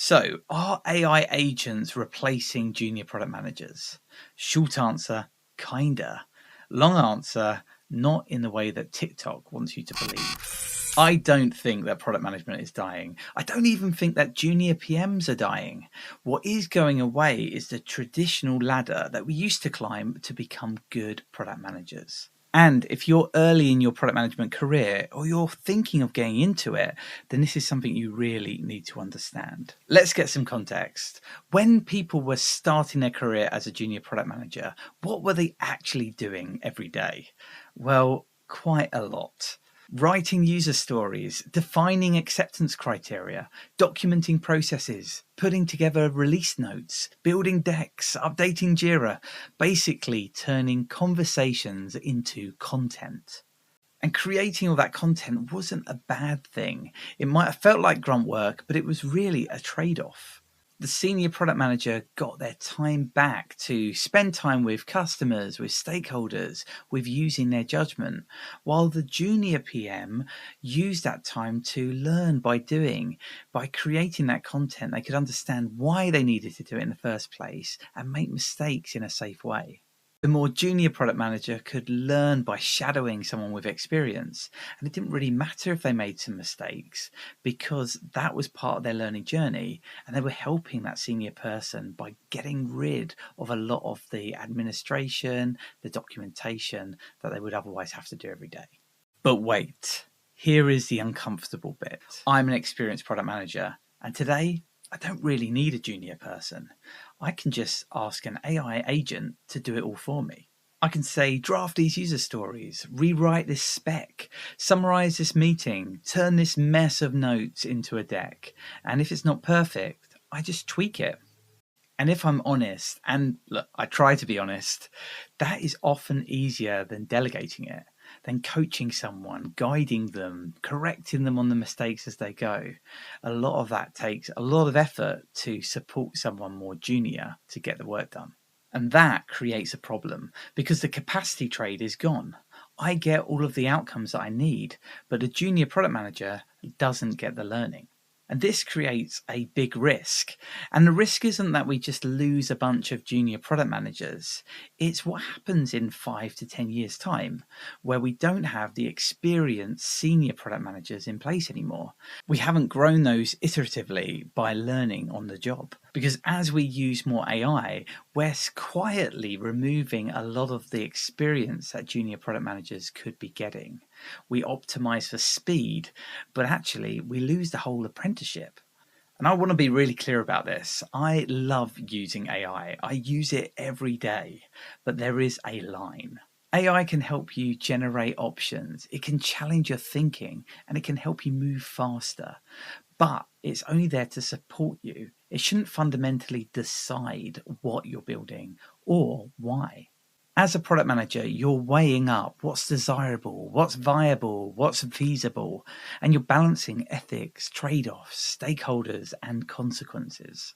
So, are AI agents replacing junior product managers? Short answer, kinda. Long answer, not in the way that TikTok wants you to believe. I don't think that product management is dying. I don't even think that junior PMs are dying. What is going away is the traditional ladder that we used to climb to become good product managers. And if you're early in your product management career or you're thinking of getting into it, then this is something you really need to understand. Let's get some context. When people were starting their career as a junior product manager, what were they actually doing every day? Well, quite a lot. Writing user stories, defining acceptance criteria, documenting processes, putting together release notes, building decks, updating Jira, basically turning conversations into content. And creating all that content wasn't a bad thing. It might have felt like grunt work, but it was really a trade-off. The senior product manager got their time back to spend time with customers, with stakeholders, with using their judgment, while the junior PM used that time to learn by doing. By creating that content, they could understand why they needed to do it in the first place and make mistakes in a safe way. The more junior product manager could learn by shadowing someone with experience. And it didn't really matter if they made some mistakes because that was part of their learning journey. And they were helping that senior person by getting rid of a lot of the administration, the documentation that they would otherwise have to do every day. But wait, here is the uncomfortable bit. I'm an experienced product manager, and today I don't really need a junior person. I can just ask an AI agent to do it all for me. I can say, draft these user stories, rewrite this spec, summarize this meeting, turn this mess of notes into a deck. And if it's not perfect, I just tweak it. And if I'm honest, and look, I try to be honest, that is often easier than delegating it, than coaching someone, guiding them, correcting them on the mistakes as they go. A lot of that takes a lot of effort to support someone more junior to get the work done. And that creates a problem because the capacity trade is gone. I get all of the outcomes that I need, but a junior product manager doesn't get the learning. And this creates a big risk. And the risk isn't that we just lose a bunch of junior product managers. It's what happens in 5 to 10 years' time, where we don't have the experienced senior product managers in place anymore. We haven't grown those iteratively by learning on the job. Because as we use more AI, we're quietly removing a lot of the experience that junior product managers could be getting. We optimize for speed, but actually we lose the whole apprenticeship. And I want to be really clear about this. I love using AI. I use it every day, but there is a line. AI can help you generate options. It can challenge your thinking and it can help you move faster, but it's only there to support you. It shouldn't fundamentally decide what you're building or why. As a product manager, you're weighing up what's desirable, what's viable, what's feasible, and you're balancing ethics, trade-offs, stakeholders, and consequences.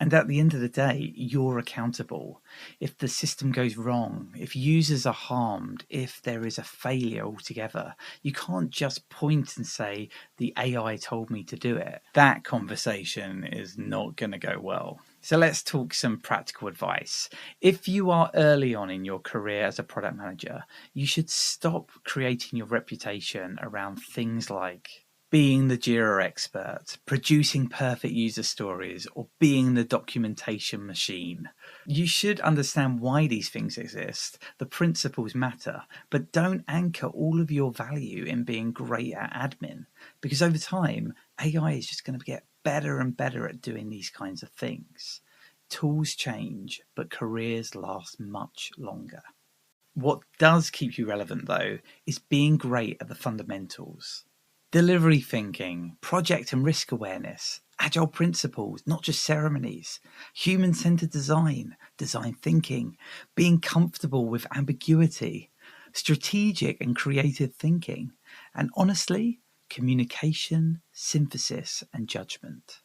And at the end of the day, you're accountable. If the system goes wrong, if users are harmed, if there is a failure altogether, you can't just point and say, the AI told me to do it. That conversation is not going to go well. So let's talk some practical advice. If you are early on in your career as a product manager, you should stop creating your reputation around things like being the Jira expert, producing perfect user stories, or being the documentation machine. You should understand why these things exist. The principles matter, but don't anchor all of your value in being great at admin, because over time, AI is just going to get better and better at doing these kinds of things. Tools change, but careers last much longer. What does keep you relevant, though, is being great at the fundamentals. Delivery thinking, project and risk awareness, agile principles, not just ceremonies, human-centered design, design thinking, being comfortable with ambiguity, strategic and creative thinking, and honestly, communication, synthesis, and judgment.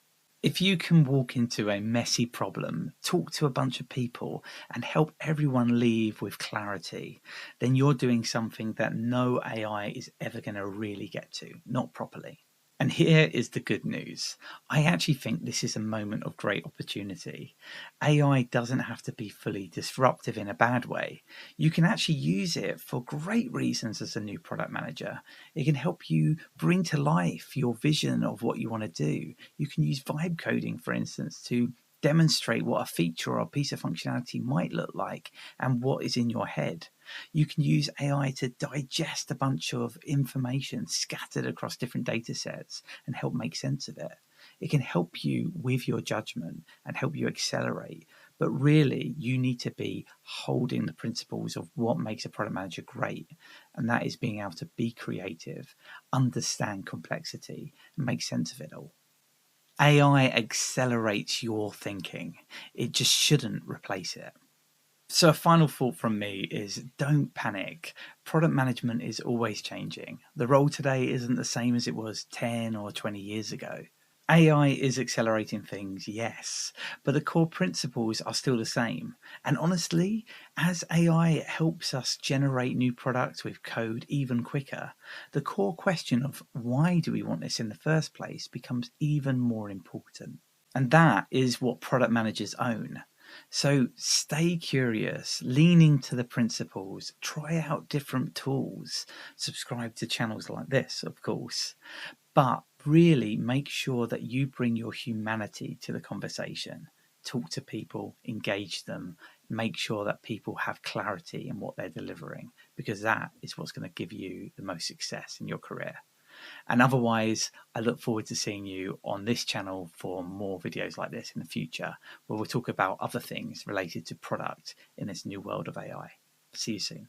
If you can walk into a messy problem, talk to a bunch of people, and help everyone leave with clarity, then you're doing something that no AI is ever going to really get to, not properly. And here is the good news. I actually think this is a moment of great opportunity. AI doesn't have to be fully disruptive in a bad way. You can actually use it for great reasons as a new product manager. It can help you bring to life your vision of what you want to do. You can use vibe coding, for instance, to demonstrate what a feature or a piece of functionality might look like and what is in your head. You can use AI to digest a bunch of information scattered across different data sets and help make sense of it. It can help you with your judgment and help you accelerate. But really, you need to be holding the principles of what makes a product manager great. And that is being able to be creative, understand complexity, and make sense of it all. AI accelerates your thinking. It just shouldn't replace it. So, a final thought from me is don't panic. Product management is always changing. The role today isn't the same as it was 10 or 20 years ago. AI is accelerating things, yes, but the core principles are still the same. And honestly, as AI helps us generate new products with code even quicker, the core question of why do we want this in the first place becomes even more important. And that is what product managers own. So stay curious, lean into the principles, try out different tools, subscribe to channels like this, of course, but really make sure that you bring your humanity to the conversation. Talk to people, engage them, make sure that people have clarity in what they're delivering, because that is what's going to give you the most success in your career. And otherwise, I look forward to seeing you on this channel for more videos like this in the future, where we'll talk about other things related to product in this new world of AI. See you soon.